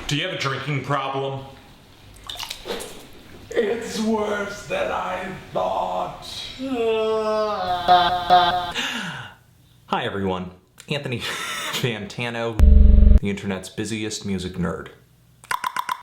Do you have a drinking problem? It's worse than I thought. Hi everyone, Anthony Fantano, the internet's busiest music nerd.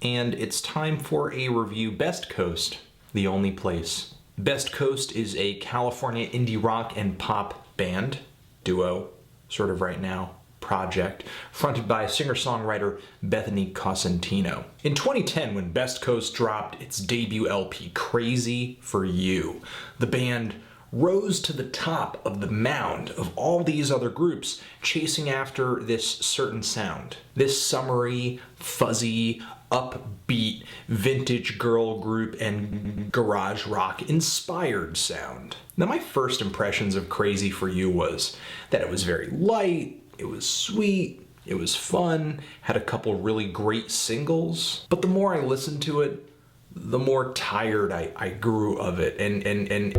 And it's time for a review. Best Coast, the only place. Best Coast is a California indie rock and pop band, duo, sort of right now, project, fronted by singer-songwriter Bethany Cosentino. In 2010, when Best Coast dropped its debut LP, Crazy for You, the band rose to the top of the mound of all these other groups chasing after this certain sound. This summery, fuzzy, upbeat, vintage girl group and garage rock inspired sound. Now, my first impressions of Crazy for You was that it was very light, it was sweet, it was fun, had a couple really great singles, but the more I listened to it, the more tired I grew of it. And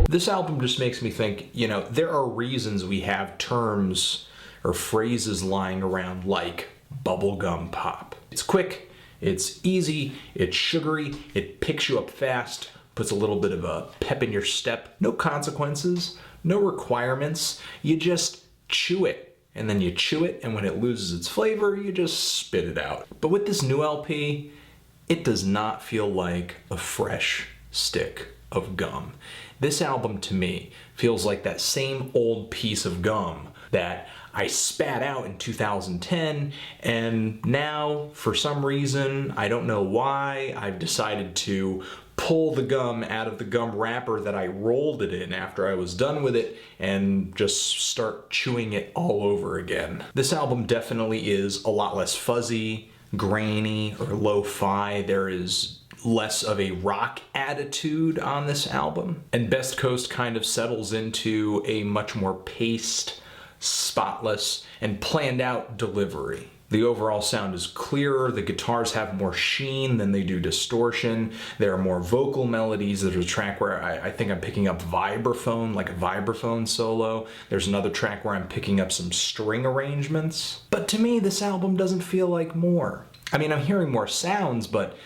this album just makes me think, you know, there are reasons we have terms or phrases lying around like bubblegum pop. It's quick, it's easy, it's sugary, it picks you up fast, puts a little bit of a pep in your step, no consequences, no requirements, you just chew it. And then you chew it, and when it loses its flavor, you just spit it out. But with this new LP, it does not feel like a fresh stick of gum. This album, to me, feels like that same old piece of gum that I spat out in 2010, and now, for some reason, I don't know why, I've decided to pull the gum out of the gum wrapper that I rolled it in after I was done with it and just start chewing it all over again. This album definitely is a lot less fuzzy, grainy, or lo-fi. There is less of a rock attitude on this album. And Best Coast kind of settles into a much more paced, spotless, and planned out delivery. The overall sound is clearer, the guitars have more sheen than they do distortion, there are more vocal melodies. There's a track where I think I'm picking up vibraphone, like a vibraphone solo. There's another track where I'm picking up some string arrangements. But to me, this album doesn't feel like more. I mean, I'm hearing more sounds, but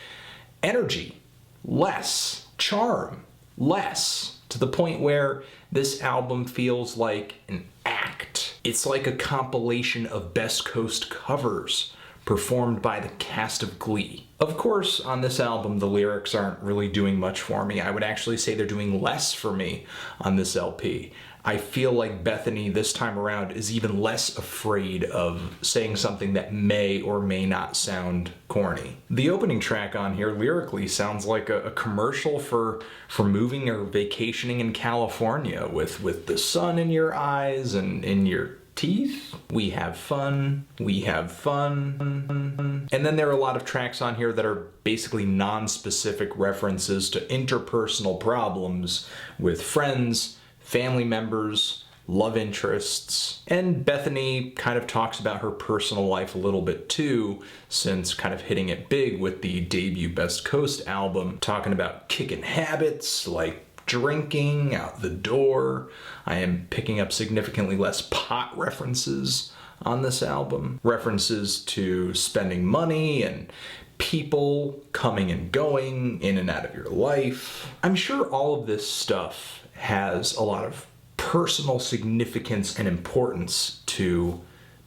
energy, less. Charm, less. To the point where this album feels like an act. It's like a compilation of Best Coast covers performed by the cast of Glee. Of course, on this album, the lyrics aren't really doing much for me. I would actually say they're doing less for me on this LP. I feel like Bethany this time around is even less afraid of saying something that may or may not sound corny. The opening track on here lyrically sounds like a commercial for moving or vacationing in California with the sun in your eyes and in your teeth. We have fun, we have fun. And then there are a lot of tracks on here that are basically non-specific references to interpersonal problems with friends, family members, love interests, and Bethany kind of talks about her personal life a little bit too, since kind of hitting it big with the debut Best Coast album, talking about kicking habits like drinking out the door. I am picking up significantly less pot references on this album, references to spending money and people coming and going in and out of your life. I'm sure all of this stuff has a lot of personal significance and importance to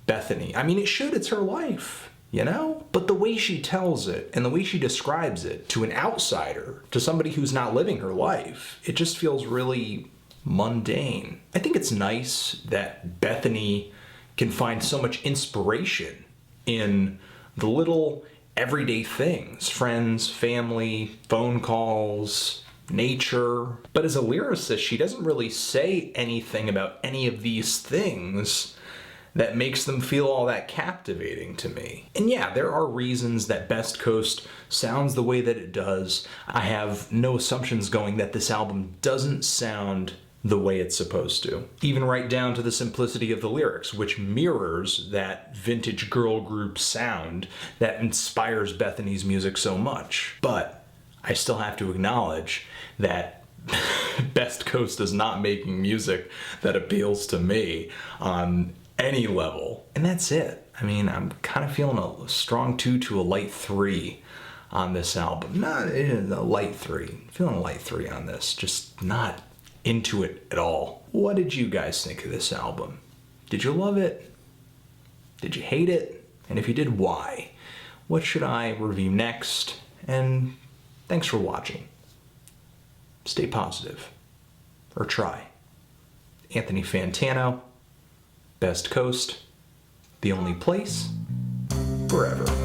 Bethany. I mean, it should, it's her life, you know? But the way she tells it and the way she describes it to an outsider, to somebody who's not living her life, it just feels really mundane. I think it's nice that Bethany can find so much inspiration in the little everyday things, friends, family, phone calls, nature. But as a lyricist, she doesn't really say anything about any of these things that makes them feel all that captivating to me. And yeah, there are reasons that Best Coast sounds the way that it does. I have no assumptions going that this album doesn't sound the way it's supposed to. Even right down to the simplicity of the lyrics, which mirrors that vintage girl group sound that inspires Bethany's music so much. But I still have to acknowledge that Best Coast is not making music that appeals to me on any level. And that's it. I mean, I'm kind of feeling a strong 2 to a light 3 on this album. Not a light 3. Feeling a light 3 on this. Just not into it at all. What did you guys think of this album? Did you love it? Did you hate it? And if you did, why? What should I review next? And thanks for watching. Stay positive. Or try. Anthony Fantano, Best Coast, the only place, forever.